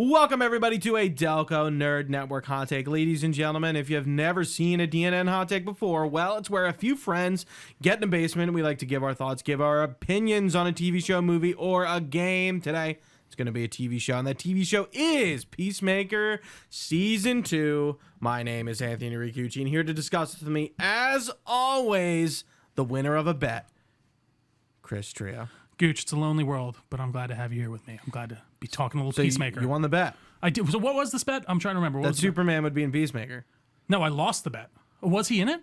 Welcome, everybody, to a Delco Nerd Network Hot Take. Ladies and gentlemen, if you have never seen a DNN Hot Take before, well, it's where a few friends get in a basement and we like to give our thoughts, give our opinions on a TV show, movie, or a game. Today, it's going to be a TV show, and that TV show is Peacemaker Season 2. My name is Anthony Ragucci, and here to discuss with me, as always, the winner of a bet, Chris Trio. Gooch, it's a lonely world, but I'm glad to have you here with me. I'm glad to be talking a little Peacemaker. You won the bet. I did. So what was this bet? I'm trying to remember. That Superman would be in Peacemaker. No, I lost the bet. Was he in it?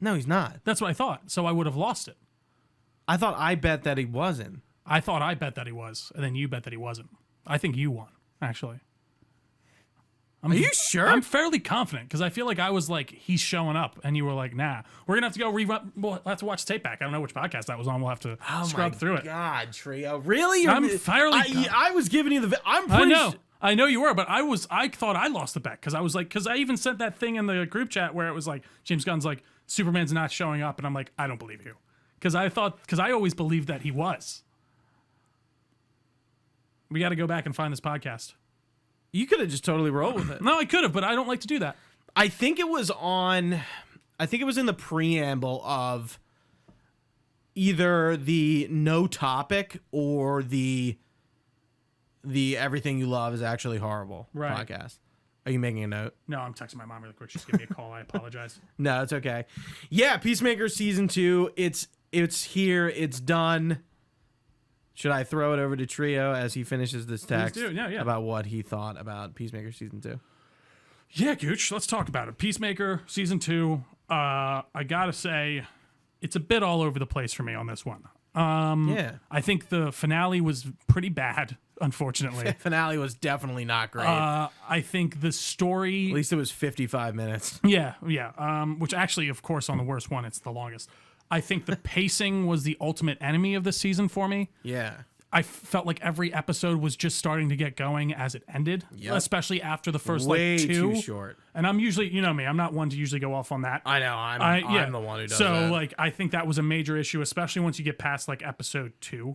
No, he's not. That's what I thought. So I would have lost it. I thought I bet that he wasn't. I thought I bet that he was, and then you bet that he wasn't. I think you won, actually. Are you sure? I'm fairly confident because I feel like I was like, he's showing up, and you were like, nah. We're gonna have to go rerun. We'll have to watch tape back. I don't know which podcast that was on. We'll have to scrub through it. God, Trio, really? I'm fairly. I was giving you the. I'm pretty. I know you were, but I thought I lost the bet because I was like, because I even sent that thing in the group chat where it was like James Gunn's like Superman's not showing up, and I'm like, I don't believe you, because I always believed that he was. We got to go back and find this podcast. You could have just totally rolled with it. No, I could have, but I don't like to do that. I think it was in the preamble of either the No Topic or the Everything You Love Is Actually Horrible podcast. Are you making a note? No, I'm texting my mom really quick. She's giving me a call. I apologize. No, it's okay. Yeah, Peacemaker Season 2. It's here. It's done. Should I throw it over to Trio as he finishes this text about what he thought about Peacemaker Season 2? Yeah, Gooch, let's talk about it. Peacemaker Season 2, I gotta say, it's a bit all over the place for me on this one. I think the finale was pretty bad, unfortunately. The finale was definitely not great. I think the story... At least it was 55 minutes. Yeah. Which actually, of course, on the worst one, it's the longest. I think the pacing was the ultimate enemy of this season for me. Yeah. I felt like every episode was just starting to get going as it ended, especially after the first Way too short. And I'm usually, you know me, I'm not one to usually go off on that. I know, I'm the one who does that. So I think that was a major issue, especially once you get past episode 2.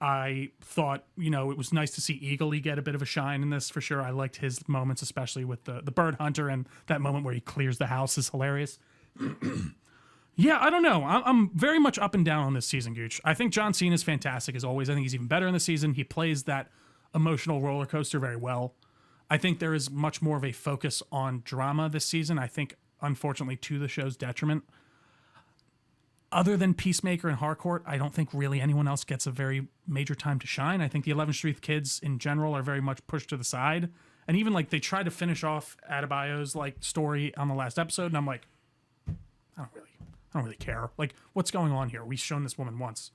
I thought, it was nice to see Eagle get a bit of a shine in this for sure. I liked his moments, especially with the bird hunter, and that moment where he clears the house is hilarious. Yeah, I don't know. I'm very much up and down on this season, Gooch. I think John Cena is fantastic as always. I think he's even better in the season. He plays that emotional roller coaster very well. I think there is much more of a focus on drama this season. I think, unfortunately, to the show's detriment. Other than Peacemaker and Harcourt, I don't think really anyone else gets a very major time to shine. I think the 11th Street kids in general are very much pushed to the side. And even they try to finish off Adebayo's story on the last episode, and I'm like, I don't really care. What's going on here? We've shown this woman once.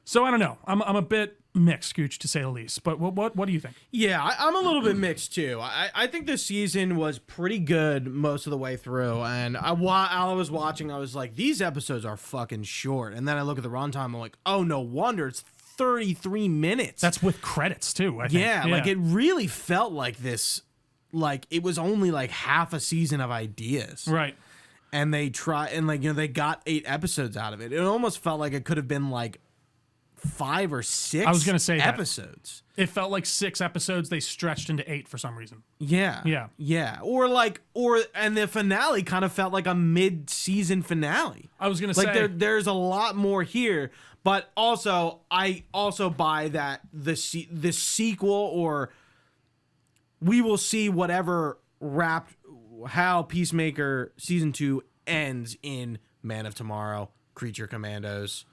So I don't know. I'm a bit mixed, Gooch, to say the least. But what do you think? Yeah, I'm a little bit mixed too. I think this season was pretty good most of the way through. And while I was watching, I was like, these episodes are fucking short. And then I look at the runtime, I'm like, oh, no wonder it's 33 minutes. That's with credits too, I think. Yeah, it really felt like this, it was only half a season of ideas. Right. And they they got 8 episodes out of it. It almost felt like it could have been 5 or 6 I was gonna say episodes. It felt like 6 episodes they stretched into 8 for some reason. Yeah. And the finale kind of felt like a mid-season finale. I was gonna say there's a lot more here, but also I also buy that the sequel, or we will see whatever how Peacemaker Season 2 ends in Man of Tomorrow, Creature Commandos,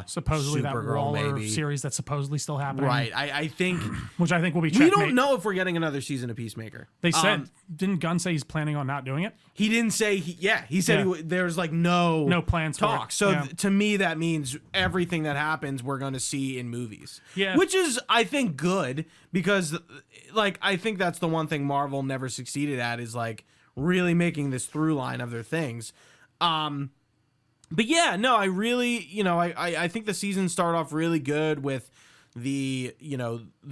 supposedly Supergirl, that Waller maybe. Series that's supposedly still happening. Right. I think... Which I think will be checkmate. We don't know if we're getting another season of Peacemaker. They said... didn't Gunn say he's planning on not doing it? He didn't say... He said there's no plans talk. For it. So to me, that means everything that happens we're going to see in movies. Yeah. Which is, I think, good because, I think that's the one thing Marvel never succeeded at is, really making this through line of their things. But yeah, no, I really, I think the season started off really good with the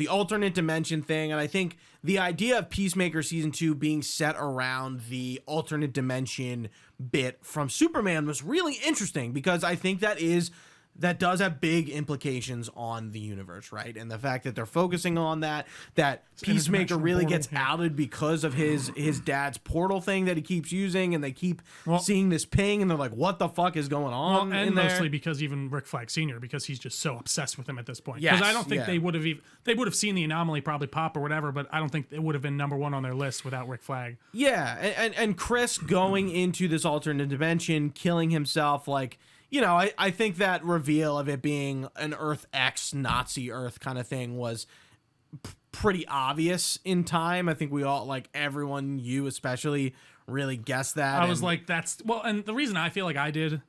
alternate dimension thing. And I think the idea of Peacemaker Season 2 being set around the alternate dimension bit from Superman was really interesting because I think that is that does have big implications on the universe, right? And the fact that they're focusing on that Peacemaker really gets outed because of his dad's portal thing that he keeps using, and they keep seeing this ping, and they're like, what the fuck is going on and in there? mostly because even Rick Flag Sr., because he's just so obsessed with him at this point. Yes, Because I don't think they would have seen the anomaly probably pop or whatever, but I don't think it would have been number one on their list without Rick Flag. Yeah, and Chris going into this alternate dimension, killing himself, like, you know, I think that reveal of it being an Earth X Nazi Earth kind of thing was pretty obvious in time. I think we all, like, everyone, you especially, really guessed that. I was like, that's... Well, and the reason I feel like I did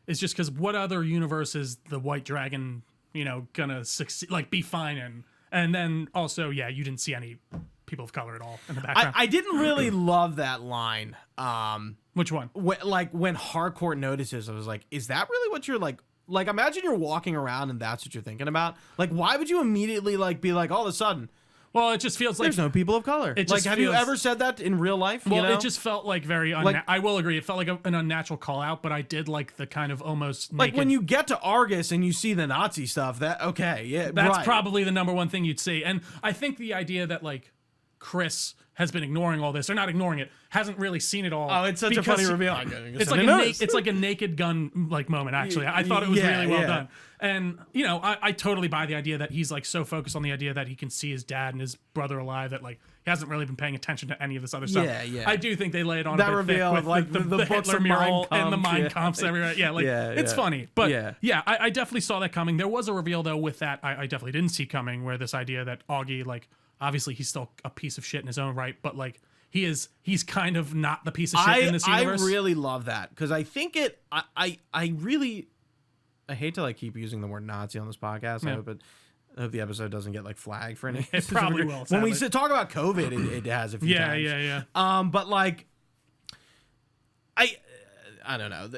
is just because what other universe is the White Dragon, you know, gonna succeed, like, be fine in? And then also, yeah, you didn't see any people of color at all in the background. I didn't really love that line. Which one? When Harcourt notices, I was like, is that really what you're like? Like, imagine you're walking around and that's what you're thinking about. Like, why would you immediately like be like, all of a sudden, well, it just feels like there's no people of color? Like, have you ever said that in real life? Well, you know? it just felt like very. I will agree. It felt like an unnatural call out, but I did like the kind of almost like naked, when you get to Argus and you see the Nazi stuff. That's right. Probably the number one thing you'd see. And I think the idea that like Chris has been ignoring all this, or not ignoring it, hasn't really seen it all. Oh, it's such a funny reveal. It's like a Naked Gun like moment. Actually, I thought it was really well done. And you know, I totally buy the idea that he's like so focused on the idea that he can see his dad and his brother alive that like he hasn't really been paying attention to any of this other stuff. I do think they lay it on that a bit reveal thick of like with the Hitler mural and the Mein Kampfs everywhere. Yeah, like it's funny, but I definitely saw that coming. There was a reveal though with that I definitely didn't see coming, where this idea that Augie, like, obviously he's still a piece of shit in his own right, but like he's kind of not the piece of shit in this universe. I really love that because I think I hate to like keep using the word Nazi on this podcast, but I hope the episode doesn't get like flagged for any. It probably will. When we talk about COVID, it has a few times. But like, I don't know.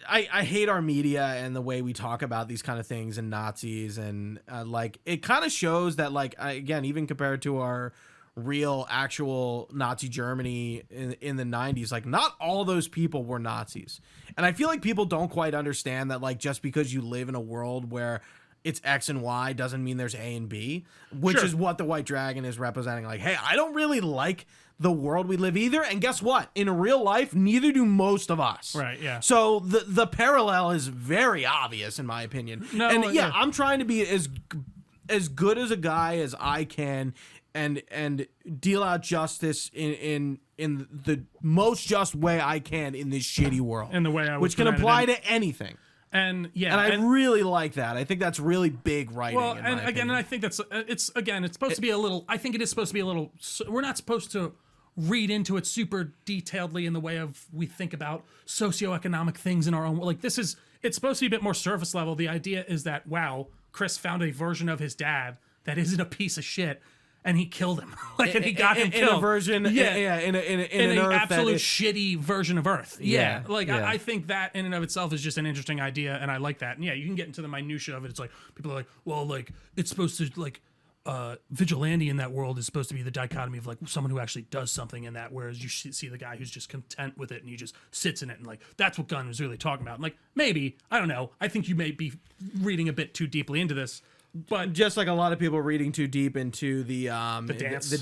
I hate our media and the way we talk about these kind of things and Nazis, and like it kind of shows that, like, again, even compared to our real actual Nazi Germany in the 90s, like not all those people were Nazis. And I feel like people don't quite understand that, like, just because you live in a world where it's X and Y doesn't mean there's A and B, which is what the White Dragon is representing. Like, hey, I don't really like the world we live either, and guess what? In real life, neither do most of us. Right, yeah. So the parallel is very obvious, in my opinion. I'm trying to be as good as a guy as I can and deal out justice in the most just way I can in this shitty world. In the way I was, which can apply to anything. And I really like that. I think that's really big writing. Well, and again, and I think that's it's supposed to be a little. I think it is supposed to be a little. We're not supposed to read into it super detailedly in the way of we think about socioeconomic things in our own. Like this is. It's supposed to be a bit more surface level. The idea is that wow, Chris found a version of his dad that isn't a piece of shit, and he killed him. And he got him killed. In a version, in an Earth absolute shitty version of Earth. I think that in and of itself is just an interesting idea, and I like that. And yeah, you can get into the minutia of it. It's like people are like, well, like it's supposed to like vigilante in that world is supposed to be the dichotomy of like someone who actually does something in that, whereas you see the guy who's just content with it and he just sits in it, and like that's what Gunn was really talking about. And like maybe, I don't know, I think you may be reading a bit too deeply into this. But just like a lot of people reading too deep into the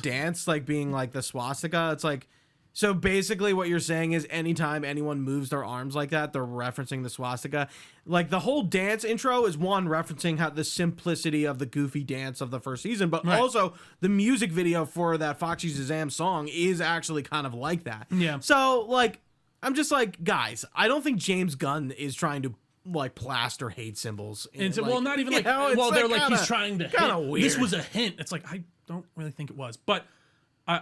dance, like being like the swastika, it's like, so basically what you're saying is anytime anyone moves their arms like that, they're referencing the swastika. Like the whole dance intro is one referencing how the simplicity of the goofy dance of the first season, but also the music video for that Foxy Shazam song is actually kind of like that. Yeah. So like, I'm just like, guys, I don't think James Gunn is trying to like plaster hate symbols. Well, not even like, well, they're like he's trying to hint. Weird. This was a hint. It's like, I don't really think it was, but I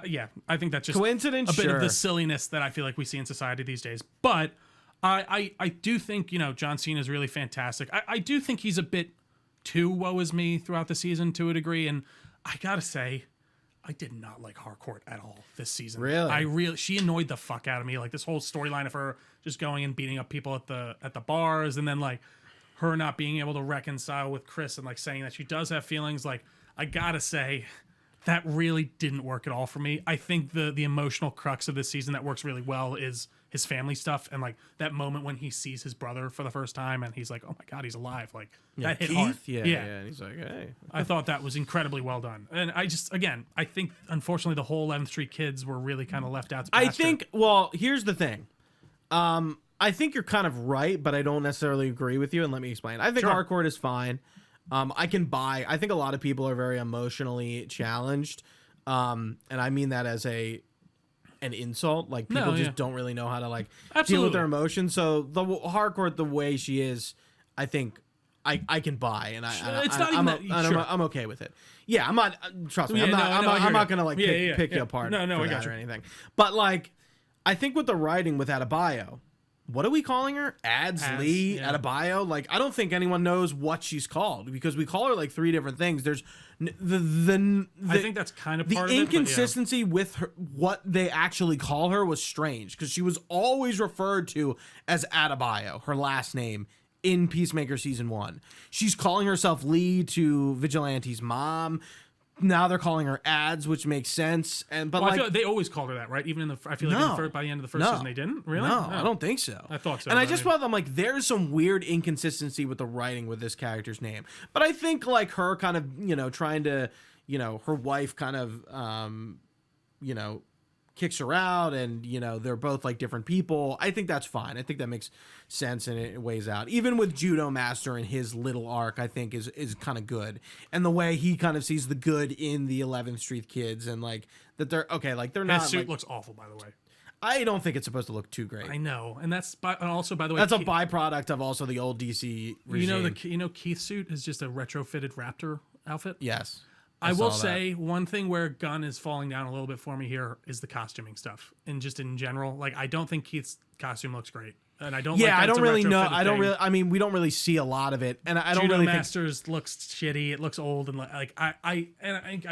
think that's just coincidence, a bit of the silliness that I feel like we see in society these days. But I do think, you know, John Cena is really fantastic. I do think he's a bit too woe is me throughout the season to a degree, and I gotta say, I did not like Harcourt at all this season. Really? She annoyed the fuck out of me. Like this whole storyline of her just going and beating up people at the bars, and then like her not being able to reconcile with Chris and like saying that she does have feelings. Like I gotta say, that really didn't work at all for me. I think the emotional crux of this season that works really well is his family stuff, and like that moment when he sees his brother for the first time, and he's like, "Oh my god, he's alive!" Like that hit hard. Yeah. And he's like, hey. I thought that was incredibly well done, and I think unfortunately the whole 11th Street kids were really kind of left out to pasture. Well, here's the thing. I think you're kind of right, but I don't necessarily agree with you, and let me explain. I think Harcourt is fine. I think a lot of people are very emotionally challenged, and I mean that as an insult. Like, people just don't really know how to like deal with their emotions. So the Harcourt, the way she is, I think I can buy, and I'm okay with it. Yeah, I'm not. Trust me, I'm not gonna like pick you apart. No, I got you or anything. But like, I think with the writing with Adebayo, what are we calling her? Lee Adebayo? Like, I don't think anyone knows what she's called, because we call her like 3 different things. There's I think that's kind of part of it. The inconsistency with her, what they actually call her, was strange, because she was always referred to as Adebayo, her last name, in Peacemaker season 1. She's calling herself Lee to Vigilante's mom. Now they're calling her Ads, which makes sense. I feel like they always called her that, right? Even by the end of the first season, they didn't. Really? No, I don't think so. I thought so. And I just felt I'm like, there's some weird inconsistency with the writing with this character's name. But I think like her kind of, trying to, her wife kind of, kicks her out, and they're both like different people. I think that's fine. I think that makes sense, and it weighs out. Even with Judo Master and his little arc, I think is kind of good, and the way he kind of sees the good in the 11th Street kids, and like that they're okay. Like they're not. His suit looks awful, by the way. I don't think it's supposed to look too great. I know, and that's also, by the way, that's a byproduct of also the old DC regime. Keith's suit is just a retrofitted Raptor outfit. Yes. I will say one thing where Gunn is falling down a little bit for me here is the costuming stuff, and just in general, like I don't think Keith's costume looks great, and I don't. Yeah, like I don't really know. I don't really. I mean, we don't really see a lot of it, and I don't really. Masters looks shitty. It looks old, and like I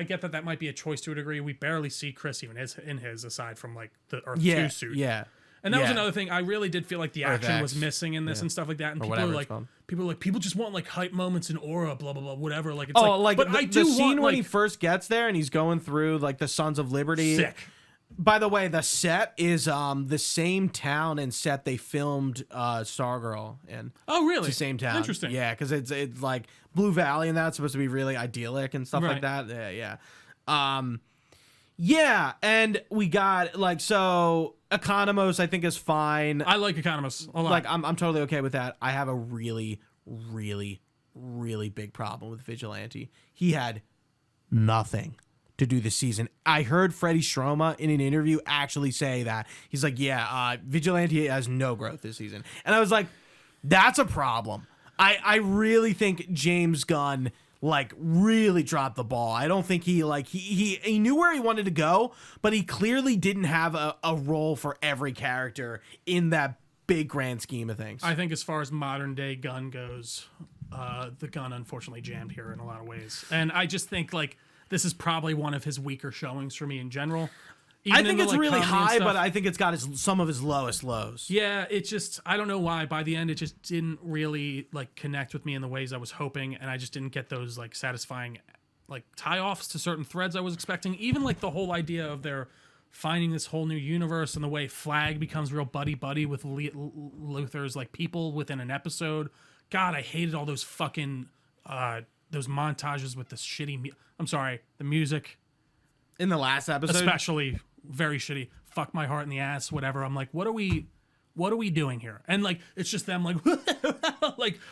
get that might be a choice to a degree. We barely see Chris even in his aside from like the Earth 2 suit. Yeah. And that was another thing. I really did feel like the action was missing in this and stuff like that. And people just want like hype moments and aura, blah blah blah, whatever. Like it's but I do the scene want, when he first gets there and he's going through like the Sons of Liberty. Sick. By the way, the set is the same town and set they filmed Stargirl in. Oh, really? It's the same town. Interesting. Yeah, because it's like Blue Valley, and that's supposed to be really idyllic and stuff like that. Yeah, and we got like Economos, I think, is fine. I like Economos a lot. Like I'm totally okay with that. I have a really, really, really big problem with Vigilante. He had nothing to do this season. I heard Freddie Stroma in an interview actually say that. He's like, Vigilante has no growth this season. And I was like, that's a problem. I really think James Gunn like really dropped the ball. I don't think he knew where he wanted to go, but he clearly didn't have a role for every character in that big grand scheme of things. I think as far as modern day Gunn goes, the Gunn unfortunately jammed here in a lot of ways. And I just think like this is probably one of his weaker showings for me in general. I think it's really high, but I think it's got some of his lowest lows. Yeah, it's just, I don't know why. By the end, it just didn't really like connect with me in the ways I was hoping, and I just didn't get those like satisfying like tie-offs to certain threads I was expecting. Even like the whole idea of their finding this whole new universe and the way Flag becomes real buddy-buddy with Luther's like people within an episode. God, I hated all those fucking those montages with the shitty the music. In the last episode? Especially very shitty. Fuck my heart in the ass, whatever. I'm like, what are we doing here? And like, it's just them like,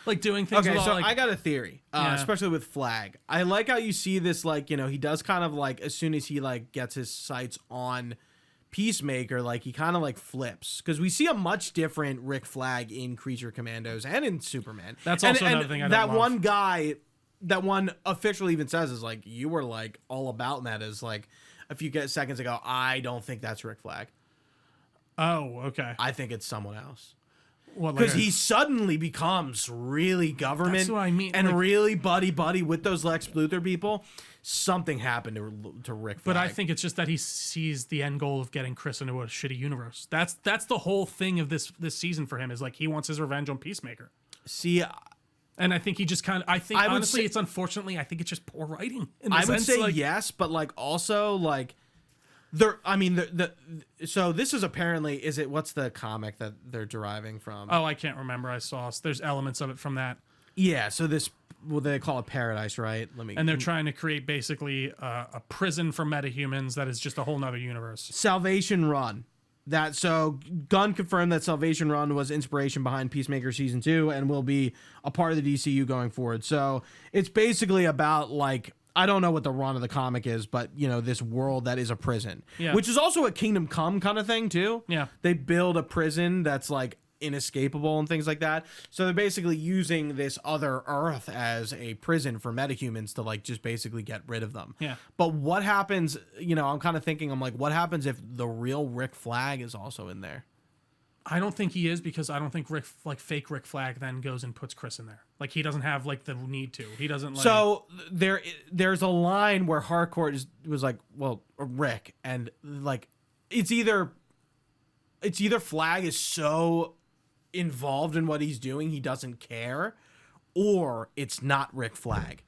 like doing things. Okay, so like, I got a theory, especially with Flag. I like how you see this, like, he does kind of like, as soon as he like gets his sights on Peacemaker, like he kind of like flips, because we see a much different Rick Flag in Creature Commandos and in Superman. That's also another thing I don't that love. one guy, that one official even says is like, you were like all about that is like a few seconds ago. I don't think that's Rick Flag. Oh, okay. I think it's someone else. Because he suddenly becomes really government. That's what I mean. And like, really buddy with those Lex Luthor people. Something happened to Rick Flag. But I think it's just that he sees the end goal of getting Chris into a shitty universe. That's the whole thing of this season for him, is like he wants his revenge on Peacemaker. See, and I think he just kind of, honestly, it's unfortunately, I think it's just poor writing. I would say like, yes, but like also like So this is apparently, what's the comic that they're deriving from? Oh, I can't remember. I saw there's elements of it from that. Yeah, so they call it Paradise, right? And they're trying to create basically a prison for metahumans that is just a whole nother universe. Salvation Run. So Gunn confirmed that Salvation Run was inspiration behind Peacemaker Season 2 and will be a part of the DCU going forward. So it's basically about, like, I don't know what the run of the comic is, but, this world that is a prison. Yeah. Which is also a Kingdom Come kind of thing, too. Yeah. They build a prison that's, like, inescapable and things like that. So they're basically using this other Earth as a prison for metahumans to, like, just basically get rid of them. Yeah. But what happens, I'm kind of thinking, I'm like, what happens if the real Rick Flag is also in there? I don't think he is, because I don't think fake Rick Flag then goes and puts Chris in there. Like, he doesn't have, like, the need to. He doesn't, like... So there's a line where Harcourt was like, well, Rick, and, like, it's either Flag is so involved in what he's doing he doesn't care, or it's not Rick Flag.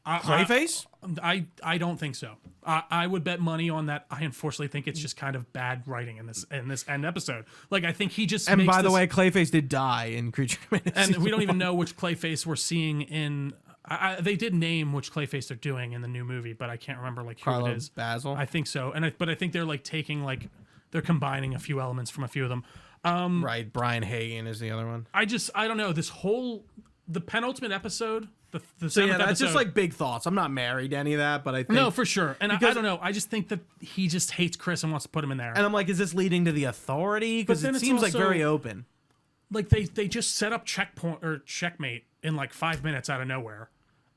Clayface? I don't think so. I would bet money on that. I unfortunately think it's just kind of bad writing in this end episode. Like, I think he just and by the way, Clayface did die in Creature Commandos, and we don't even know which Clayface we're seeing in. They did name which Clayface they're doing in the new movie, but I can't remember who Carlo it is. Basil. I think so, but I think they're like taking they're combining a few elements from a few of them. Right, Brian Hagen is the other one. I don't know, the penultimate episode. The so yeah, that's episode, just like big thoughts. I'm not married to any of that, but I think no, for sure. And I don't know. I just think that he just hates Chris and wants to put him in there. And I'm like, is this leading to the Authority? Because it seems like very open. Like they just set up checkpoint or checkmate in like 5 minutes out of nowhere,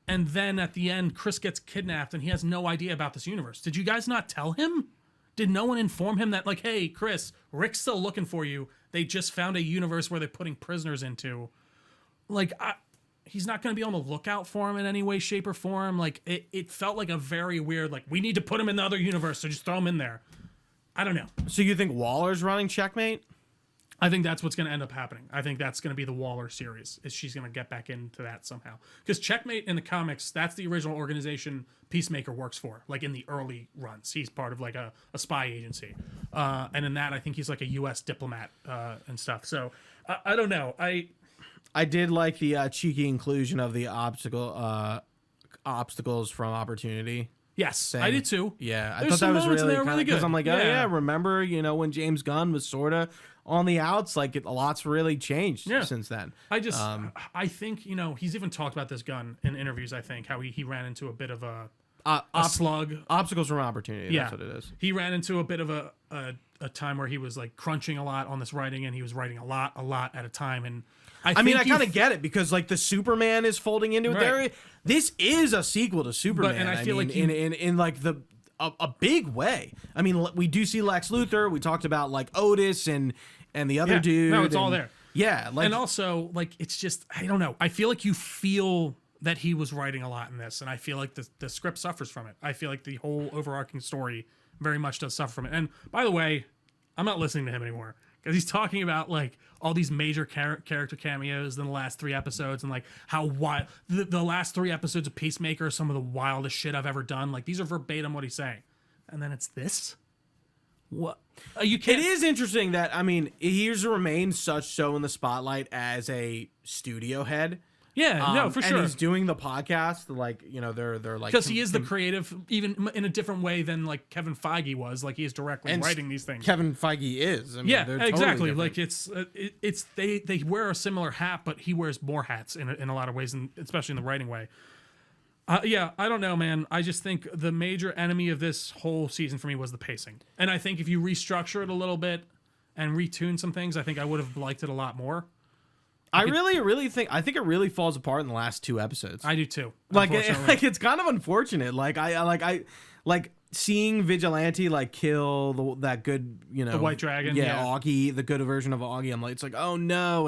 and then at the end, Chris gets kidnapped and he has no idea about this universe. Did you guys not tell him? Did no one inform him that, like, hey, Chris, Rick's still looking for you. They just found a universe where they're putting prisoners into. Like, he's not going to be on the lookout for him in any way, shape, or form. Like, it felt like a very weird, like, we need to put him in the other universe, so just throw him in there. I don't know. So you think Waller's running checkmate? I think that's what's going to end up happening. I think that's going to be the Waller series, is she's going to get back into that somehow. Because Checkmate in the comics, that's the original organization Peacemaker works for, like in the early runs. He's part of like a spy agency. And in that, I think he's like a U.S. diplomat and stuff. So I don't know. I did like the cheeky inclusion of the obstacles from opportunity. Yes, I did too. Yeah, I thought that was really good. Because I'm like, oh yeah, remember, when James Gunn was sort of on the outs, like a lot's really changed since then. I think, he's even talked about this Gunn in interviews, I think, how he ran into a bit of a slug. Obstacles from opportunity, that's what it is. He ran into a bit of a time where he was like crunching a lot on this writing, and he was writing a lot at a time, and I kind of get it, because like the Superman is folding into it. Right. This is a sequel to Superman, and I feel like in like a big way. I mean, we do see Lex Luthor. We talked about like Otis and the other dude. No, it's all there. Yeah, and also like it's just, I don't know. I feel like you feel that he was writing a lot in this, and I feel like the script suffers from it. I feel like the whole overarching story very much does suffer from it. And by the way, I'm not listening to him anymore, because he's talking about like all these major character cameos in the last 3 episodes, and like how wild the last 3 episodes of Peacemaker are some of the wildest shit I've ever done. Like, these are verbatim what he's saying, and then it's this. What? You can't. It is interesting that, I mean, he's remained so in the spotlight as a studio head. Yeah, no, for sure. And he's doing the podcast, like, they're like, because he is the creative, even in a different way than like Kevin Feige was. Like, he is directly writing these things. Kevin Feige is. I mean, yeah, exactly. Totally like it's they wear a similar hat, but he wears more hats in a lot of ways, and especially in the writing way. Yeah, I don't know, man. I just think the major enemy of this whole season for me was the pacing, and I think if you restructure it a little bit and retune some things, I think I would have liked it a lot more. I really think it really falls apart in the last 2 episodes. I do too. Like it's kind of unfortunate. Like I seeing Vigilante like kill that good, the White Dragon. Yeah, Augie, the good version of Augie. I'm like, it's like, oh no,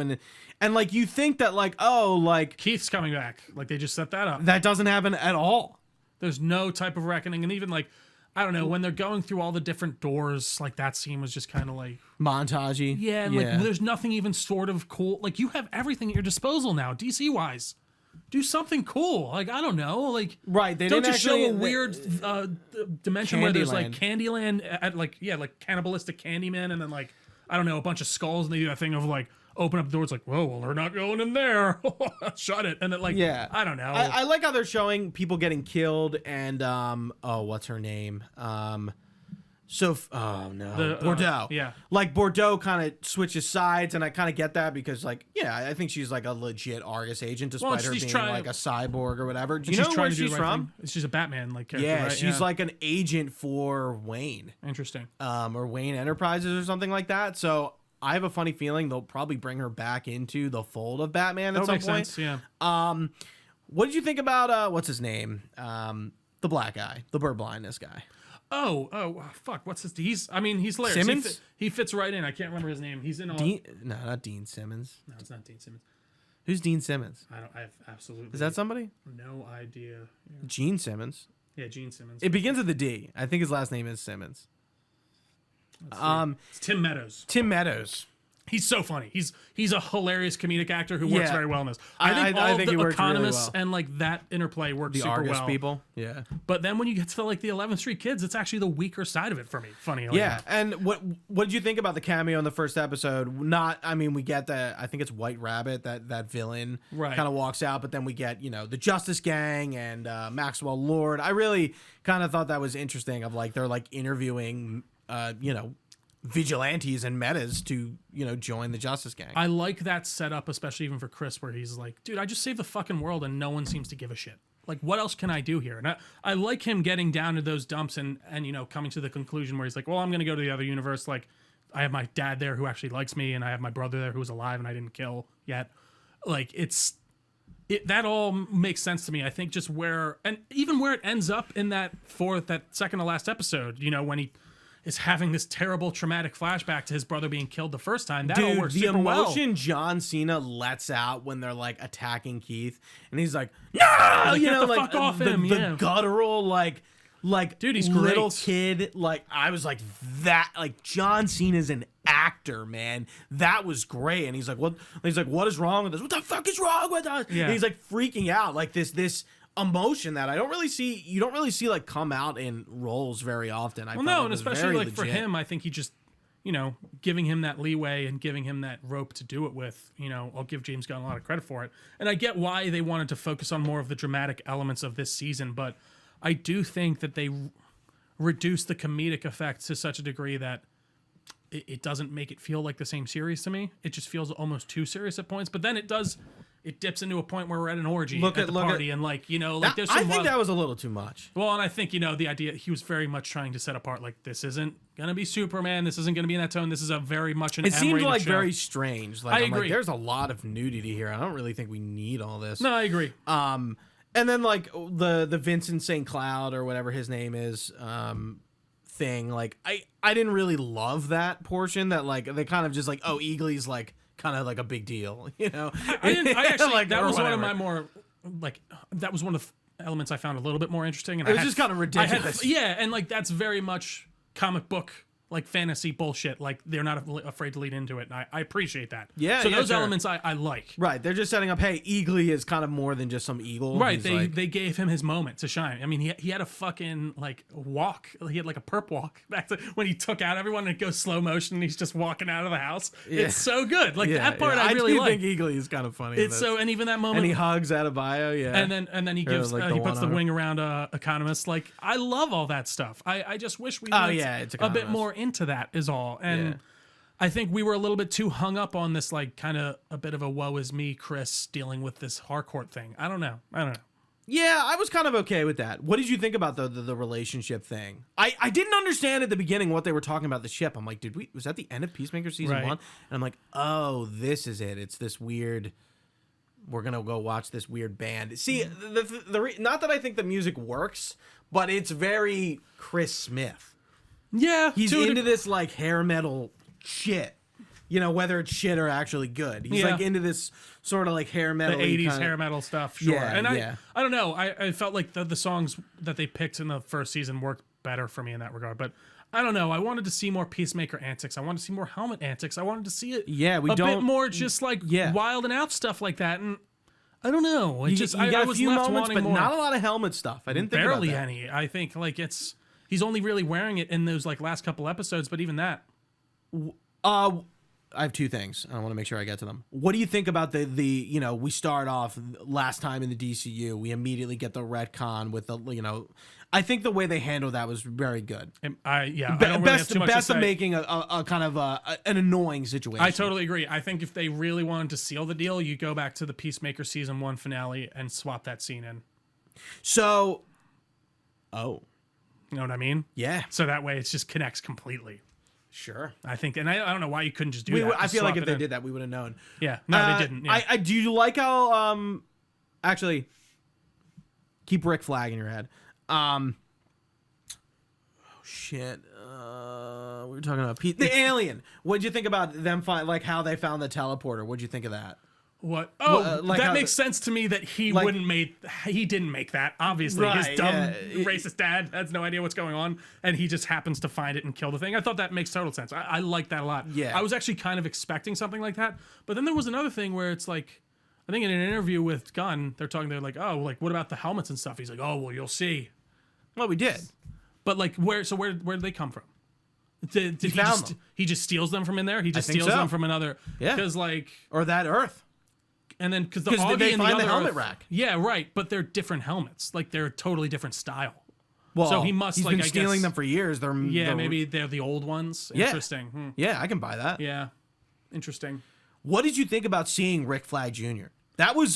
and like you think that like, oh, like Keith's coming back. Like, they just set that up. That doesn't happen at all. There's no type of reckoning, and even like, I don't know, when they're going through all the different doors, like that scene was just kind of like montagey. Yeah, like there's nothing even sort of cool. Like, you have everything at your disposal now, DC wise. do something cool. Like, I don't know. Like, Right, they don't didn't just show a actually- weird dimension where there's like Candyland. Candyland at like cannibalistic Candyman, and then like I don't know, a bunch of skulls, and they do that thing of like open up the doors like, whoa, well, they're not going in there. Shut it. And then like I don't know. I like how they're showing people getting killed and what's her name? Bordeaux. Yeah. Like Bordeaux kind of switches sides, and I kind of get that because like I think she's like a legit Argus agent despite her being like a cyborg or whatever. Do you know where she's from? She's a Batman like character. Yeah, right? she's like an agent for Wayne. Interesting. Or Wayne Enterprises or something like that. So I have a funny feeling they'll probably bring her back into the fold of Batman at some point. Sense, yeah. What did you think about what's his name? The black guy, the bird blindness guy. Oh, fuck! What's his? He's hilarious. Simmons? He fits right in. I can't remember his name. He's in all. No, not Dean Simmons. No, it's not Dean Simmons. Who's Dean Simmons? I have absolutely. Is that somebody? No idea. Yeah. Gene Simmons. Yeah, Gene Simmons. It begins with a D. I think his last name is Simmons. It's Tim Meadows. Tim Meadows. He's so funny. He's a hilarious comedic actor who works very well in this. I think the he works economists really well. and like that interplay works The super Argus well. people. Yeah. But then when you get to like the 11th Street Kids, it's actually the weaker side of it for me. Funny. Yeah. And what did you think about the cameo in the first episode? We get that. I think it's White Rabbit, that villain kind of walks out, but then we get the Justice Gang and Maxwell Lord. I really kind of thought that was interesting. Of like they're like interviewing vigilantes and metas to join the Justice Gang. I like that setup, especially even for Chris, where he's like, dude, I just saved the fucking world and no one seems to give a shit. Like, what else can I do here? And I like him getting down to those dumps and coming to the conclusion where he's like, well, I'm going to go to the other universe. Like, I have my dad there who actually likes me, and I have my brother there who was alive and I didn't kill yet. Like, that all makes sense to me. I think just where it ends up in that second to last episode, when he is having this terrible traumatic flashback to his brother being killed the first time. That all works super well. The emotion John Cena lets out when they're like attacking Keith, and he's like, no, fuck off him. The guttural, like dude, he's little great. kid. Like I was like that. Like John Cena's an actor, man. That was great. And he's like, what? He's like, what is wrong with this? What the fuck is wrong with us? Yeah. And he's like freaking out, like this emotion that you don't really see like come out in roles very often. And especially like for him, I think he just, giving him that leeway and giving him that rope to do it with, I'll give James Gunn a lot of credit for it. And I get why they wanted to focus on more of the dramatic elements of this season, but I do think that they reduce the comedic effect to such a degree that it doesn't make it feel like the same series to me. It just feels almost too serious at points, but then it dips into a point where we're at an orgy at the party, and there's some. I think that was a little too much. Well, and I think the idea he was very much trying to set apart like this isn't gonna be Superman. This isn't gonna be in that tone. This is a very much an. It seemed like show. very strange. Like, I agree. Like, there's a lot of nudity here. I don't really think we need all this. No, I agree. And then like the Vincent St. Cloud or whatever his name is thing. Like I didn't really love that portion. That like they kind of just like Eagly's like. Kind of like a big deal, I actually like that was one of my more like that was one of the elements I found a little bit more interesting, and it was just kind of ridiculous. And like that's very much comic book like fantasy bullshit. Like they're not afraid to lead into it, and I appreciate that. Yeah. So those elements I like. Right. They're just setting up. Hey, Eagly is kind of more than just some eagle. Right. They gave him his moment to shine. I mean, he had a fucking like walk. He had like a perp walk back to when he took out everyone and it goes slow motion. And he's just walking out of the house. Yeah. It's so good. Like that part I really like. I think Eagly is kind of funny. It's so, and even that moment. And he hugs Adebayo. Yeah. And then he gives he puts the wing around Economist. Like I love all that stuff. I just wish we went a bit more into that. Is all. And I think we were a little bit too hung up on this, like kind of a bit of a woe is me, Chris, dealing with this Harcourt thing. I don't know. Yeah, I was kind of okay with that. What did you think about the relationship thing? I didn't understand at the beginning what they were talking about the ship. I'm like, was that the end of Peacemaker season 1? And I'm like, oh, this is it. It's this weird. We're gonna go watch this weird band. See, not that I think the music works, but it's very Chris Smith. Yeah, he's into this like hair metal shit. Whether it's shit or actually good. He's like into this sort of like hair metal, the 80s hair metal stuff. Sure, yeah, and I don't know. I felt like the songs that they picked in the first season worked better for me in that regard. But I don't know. I wanted to see more Peacemaker antics. I wanted to see more helmet antics. I wanted to see it. Yeah, bit more just like wild and out stuff like that. And I don't know. It You, just you I got a was few left moments, wanting but more. not a lot of helmet stuff. I didn't think Barely about that. any. I think like he's only really wearing it in those like last couple episodes, but even that. I have two things. I want to make sure I get to them. What do you think about the we start off last time in the DCU, we immediately get the retcon with the I think the way they handled that was very good. I don't really have too much to Best say. of making a kind of an annoying situation. I totally agree. I think if they really wanted to seal the deal, you go back to the Peacemaker season 1 finale and swap that scene in. So, You know what I mean? yeah, So that way it just connects completely. sure. I think, and I don't know why you couldn't just do that. I Just feel like swap if it they in. did that, we would have known. Yeah. No, they didn't. Yeah. I do you like how actually keep Rick Flag in your head. Oh shit. We were talking about the alien. What'd you think about them how they found the teleporter? What'd you think of that? What? Oh, like that how makes sense to me that he didn't make that. Obviously, Right, his dumb yeah. racist dad has no idea what's going on, and he just happens to find it and kill the thing. I thought that makes total sense. I like that a lot. Yeah. I was actually kind of expecting something like that, but then there was another thing where it's like, I think in an interview with Gunn, they're like, oh, like what about the helmets and stuff? He's like, oh, well, you'll see. Well, we did. But like, where did they come from? Did he found just them. he just steals them from in there? He just think steals so. them from another. Yeah. Because like. Or that Earth. And then because Because Augie they and find the the other helmet Earth- rack. Yeah, right. But they're different helmets. Like they're a totally different style. Well, So he must, he's like, been I stealing guess- them for years. Yeah, maybe they're the old ones. Yeah. Interesting. Yeah, I can buy that. Yeah. Interesting. What did you think about seeing Rick Flag Jr.?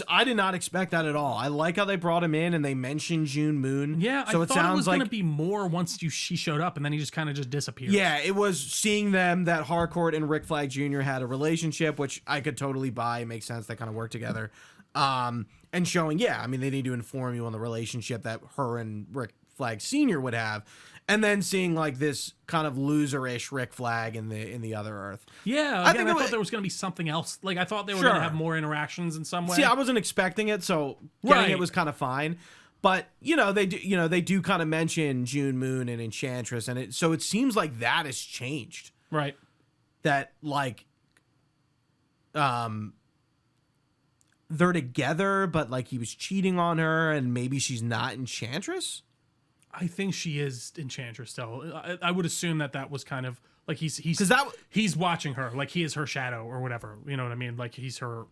I did not expect that at all. I like how they brought him in and they mentioned June Moon. Yeah, so I it thought sounds it was like going to be more once she showed up, and then he just kind of just disappeared. yeah, it was seeing them that Harcourt and Rick Flag Jr. had a relationship, which I could totally buy. It makes sense. They kind of work together. And showing, yeah, I mean, they need to inform you on the relationship that her and Rick Flag Sr. would have. And then seeing like this kind of loser-ish Rick Flag in the other Earth. Yeah, I think I thought there was going to be something else. Like I thought they were Sure. going to have more interactions in some way. See, I wasn't expecting it, so getting Right. it was kind of fine. But they do kind of mention June Moon and Enchantress, and it seems like that has changed. Right. That like, they're together, but like he was cheating on her, and maybe she's not Enchantress. I think she is Enchantress still. I would assume that was kind of like he's he's watching her, like he is her shadow or whatever. You know what I mean? Like he's her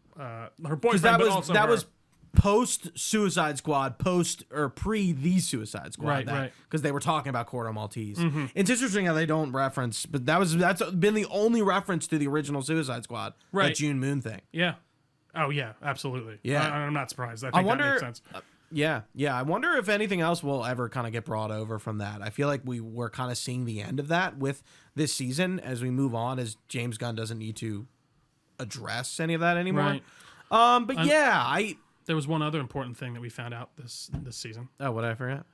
boyfriend. That but was also that her. was post Suicide Squad, post or pre the Suicide Squad, Right. Because they were talking about Corto Maltese. Mm-hmm. It's interesting how they don't reference, but that's been the only reference to the original Suicide Squad, Right. that June Moon thing. Yeah. Oh yeah, absolutely. Yeah. I'm not surprised. I think I wonder. that makes sense. Yeah. I wonder if anything else will ever kind of get brought over from that. I feel like we're kind of seeing the end of that with this season as we move on, as James Gunn doesn't need to address any of that anymore. Right. But yeah, There was one other important thing that we found out this season. oh, what did I forget?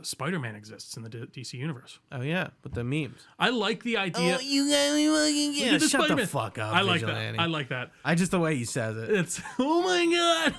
Spider-Man exists in the DC universe. Oh yeah, but the memes. I like the idea. you got me fucking Look at the Shut Spider-Man. the fuck up. I like Vigilante. that. I like that. I just the way he says it. It's oh my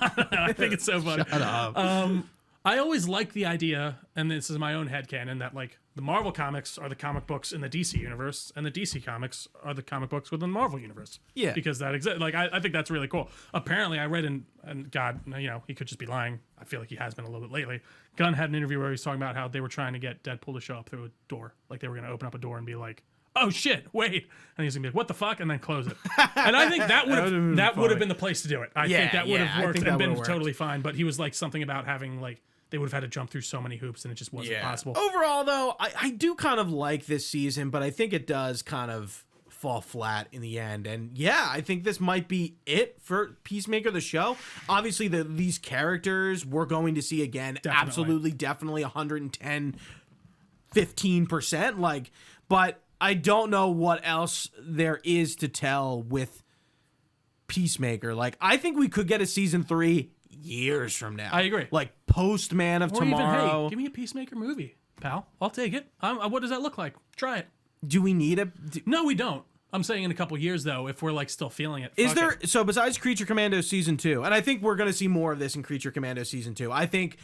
god. I think it's so funny. Shut up. I always like the idea, and this is my own headcanon, that like the Marvel comics are the comic books in the DC universe, and the DC comics are the comic books within the Marvel universe. Yeah. Because that exists. Like I think that's really cool. Apparently, I read and God, he could just be lying. I feel like he has been a little bit lately. Gunn had an interview where he was talking about how they were trying to get Deadpool to show up through a door. Like they were going to open up a door and be like, oh shit, wait. And he's gonna be like, what the fuck? And then close it. And I think that would have been the place to do it. I think that would have worked and been totally fine. But he was like something about having like, they would have had to jump through so many hoops and it just wasn't possible. Overall, though, I do kind of like this season, but I think it does kind of fall flat in the end. And yeah, I think this might be it for Peacemaker, the show. Obviously, these characters we're going to see again. Definitely. Absolutely, definitely 110, 15%. Like, but I don't know what else there is to tell with Peacemaker. Like, I think we could get a season 3 years from now. I agree. Like post Man of Or Tomorrow. even, hey, give me a Peacemaker movie, pal. I'll take it. What does that look like? Try it. Do we need a? No, we don't. I'm saying in a couple years, though, if we're like still feeling it. Is fuck there? it. So besides Creature Commando season 2, and I think we're going to see more of this in Creature Commando season 2. I think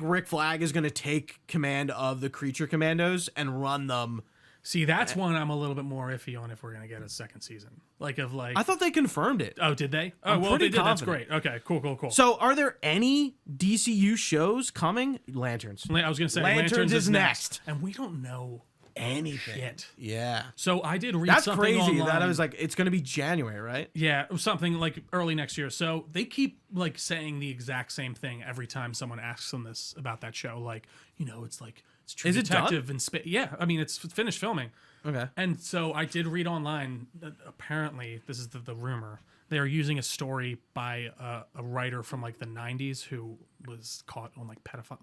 Rick Flag is going to take command of the Creature Commandos and run them See, that's one I'm a little bit more iffy on if we're gonna get a second season. I thought they confirmed it. Oh, did they? Oh, I'm well, pretty they did. That's confident. great. Okay, cool. So, are there any DCU shows coming? Lanterns. I was gonna say Lanterns is next. and we don't know Anything. shit. Yeah. So I did read That's something crazy online. that I was like, it's going to be January, right? Yeah, something like early next year. So they keep like saying the exact same thing every time someone asks them this about that show. Like, it's like it's True Is it Detective and yeah. I mean, it's finished filming. Okay. And so I did read online that apparently this is the rumor. They are using a story by a writer from like the '90s who was caught on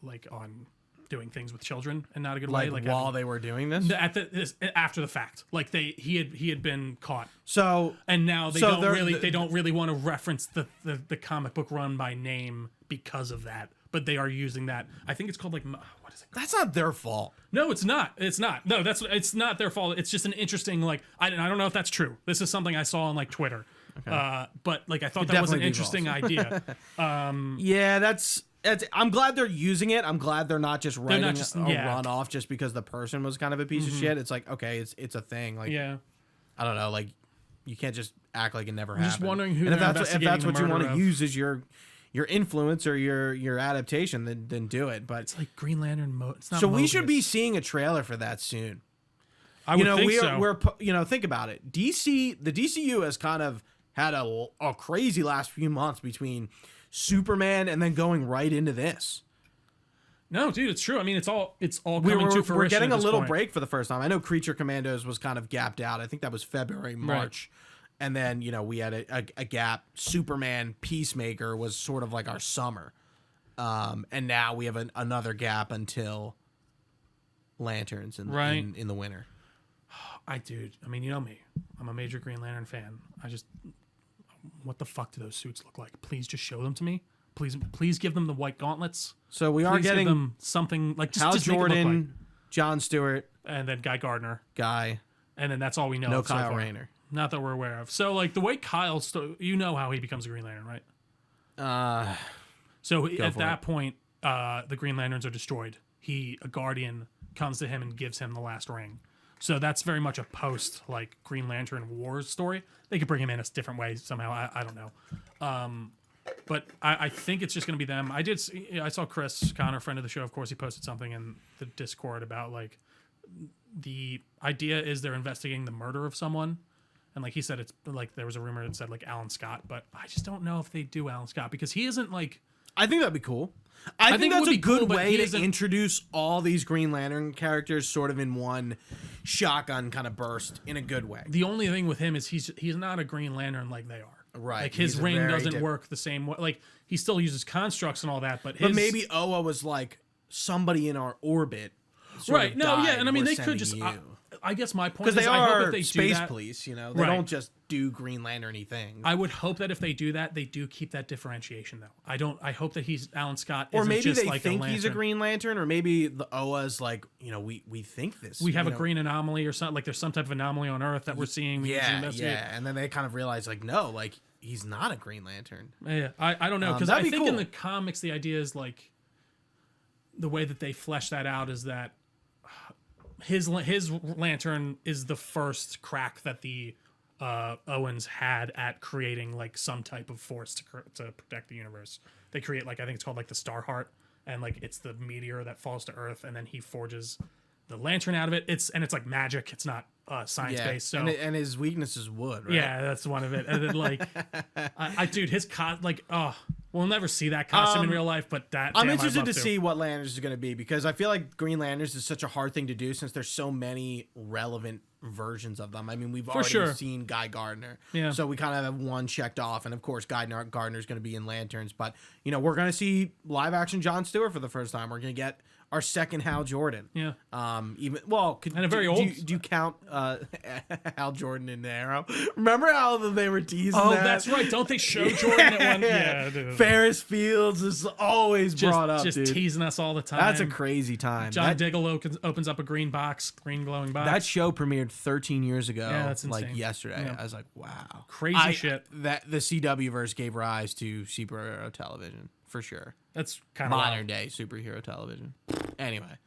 like on doing things with children and not a good way. Like while they were doing this? After the fact, like he had been caught. So And now they don't really want to reference the comic book run by name because of that. But they are using that. I think it's called like what is it? that's not their fault. No, it's not. It's not. No, it's not their fault. It's just an interesting like I don't know if that's true. This is something I saw on like Twitter. Okay. But like I thought that was an interesting idea. Yeah, that's I'm glad they're using it. I'm glad they're not just writing a runoff just because the person was kind of a piece of shit. It's like, okay, it's a thing. Like, yeah. I don't know. Like, you can't just act like it never happened. Just wondering who. And if they're that's what you want to of. use as your influence or your adaptation, then do it. But It's like Green Lantern. It's not. so we Mobius. should be seeing a trailer for that soon. I would think so. We're think about it. The DCU has kind of had a crazy last few months between Superman and then going right into this. No, dude, it's true. I mean, it's all coming to fruition. We're getting a little point. break for the first time. I know Creature Commandos was kind of gapped out. I think that was February, March. Right. And then, we had a gap. Superman, Peacemaker was sort of like our summer. And now we have another gap until Lanterns in the winter. I mean, you know me. I'm a major Green Lantern fan. What the fuck do those suits look like? Please just show them to me. Please give them the white gauntlets. So we are getting give them something like Hal just Jordan, John Stewart, and then Guy Gardner, and then that's all we know. No of Kyle so far. Rayner. Not that we're aware of. So like the way Kyle, you know how he becomes a Green Lantern, right? So at that point, the Green Lanterns are destroyed. A Guardian comes to him and gives him the last ring. So that's very much a post like Green Lantern Wars story. They could bring him in a different way somehow. I don't know. But I think it's just going to be them. I saw Chris Connor, friend of the show, of course, he posted something in the Discord about like the idea is they're investigating the murder of someone. And like he said, it's like there was a rumor that said like Alan Scott, but I just don't know if they do Alan Scott because he isn't like. I think that'd be cool. I think that's a good way to introduce all these Green Lantern characters sort of in one shotgun kind of burst in a good way. The only thing with him is he's not a Green Lantern like they are. Right. Like his ring doesn't work the same way. Like he still uses constructs and all that, but maybe Oa was like somebody in our orbit. Right. No, yeah, and I mean they could just I guess my point is because they I hope are if they space do that, police, they don't just do Green Lantern-y things. I would hope that if they do that, they do keep that differentiation though. I hope that he's Alan Scott or maybe just they like think he's a Green Lantern, or maybe the Oa's like, we think this. We have a green anomaly or something, like there's some type of anomaly on Earth that we're seeing. Yeah. And then they kind of realize like, no, like he's not a Green Lantern. Yeah, I don't know, because I think in the comics the idea is like the way that they flesh that out is that his lantern is the first crack that the Owens had at creating like some type of force to protect the universe. They create like I think it's called like the Star Heart, and like it's the meteor that falls to Earth, and then he forges the lantern out of it. It's like magic. It's not science based. So and his weakness is wood. Right? Yeah, that's one of it. And then like, dude, his we'll never see that costume in real life, but I'm interested to see what Lanterns is going to be, because I feel like Green Lanterns is such a hard thing to do since there's so many relevant versions of them. I mean, we've already seen Guy Gardner, so we kind of have one checked off, and of course Gardner is going to be in Lanterns, but we're going to see live action John Stewart for the first time. We're going to get our second Hal Jordan. Yeah. And old. Do you count Hal Jordan in Arrow? Remember how they were teasing? Oh, that's right. Don't they show Jordan at one? Yeah, dude. Ferris Fields is always brought up. Just dude. teasing us all the time. That's a crazy time. John Diggle opens up a green glowing box. That show premiered 13 years ago. Yeah, that's insane. Like yesterday. Yeah. I was like, wow, crazy shit. That the CW verse gave rise to superhero television for sure. That's kind of modern day superhero television. Anyway,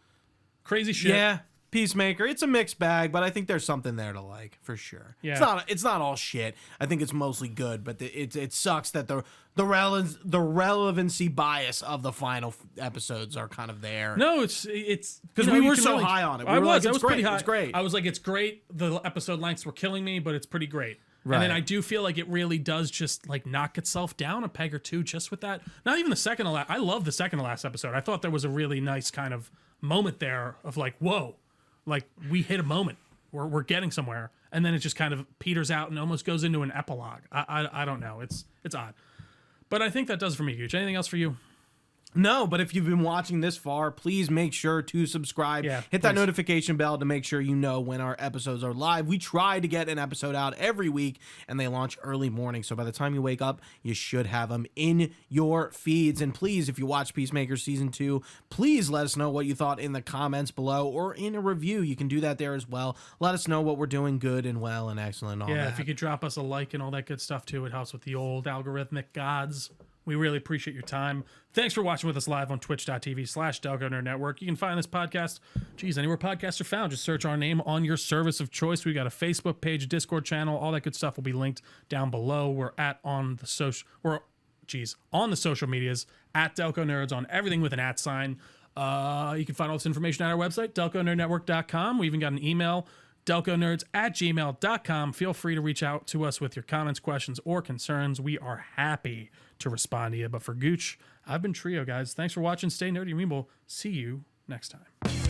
crazy shit. Yeah, Peacemaker. It's a mixed bag, but I think there's something there to like for sure. Yeah. It's not all shit. I think it's mostly good, but it sucks that the relevancy bias of the final episodes are kind of there. No, it's because we were so high on it. I was like, pretty high. It's great. I was like, it's great. The episode lengths were killing me, but it's pretty great. Right. And then I do feel like it really does just like knock itself down a peg or two just with that. Not even the second to last. I love the second to last episode. I thought there was a really nice kind of moment there of like, whoa, like we hit a moment. We're getting somewhere. And then it just kind of peters out and almost goes into an epilogue. I don't know. It's odd. But I think that does it for me, Gooch. Anything else for you? No, but if you've been watching this far, please make sure to subscribe. Hit that notification bell to make sure you know when our episodes are live. We try to get an episode out every week, and they launch early morning. So by the time you wake up, you should have them in your feeds. And please, if you watch Peacemaker Season 2, please let us know what you thought in the comments below or in a review. You can do that there as well. Let us know what we're doing good and well and excellent and all that. Yeah, if you could drop us a like and all that good stuff too, it helps with the old algorithmic gods. We really appreciate your time. Thanks for watching with us live on twitch.tv/Delco Nerd Network. You can find this podcast, anywhere podcasts are found. Just search our name on your service of choice. We've got a Facebook page, a Discord channel, all that good stuff will be linked down below. We're on the social medias at Delco Nerds on everything with an @ sign. You can find all this information at our website, delconerdnetwork.com. We even got an email, delconerds@gmail.com. Feel free to reach out to us with your comments, questions, or concerns. We are happy to respond to you. But for Gooch, I've been Trio, guys. Thanks for watching. Stay nerdy. We will see you next time.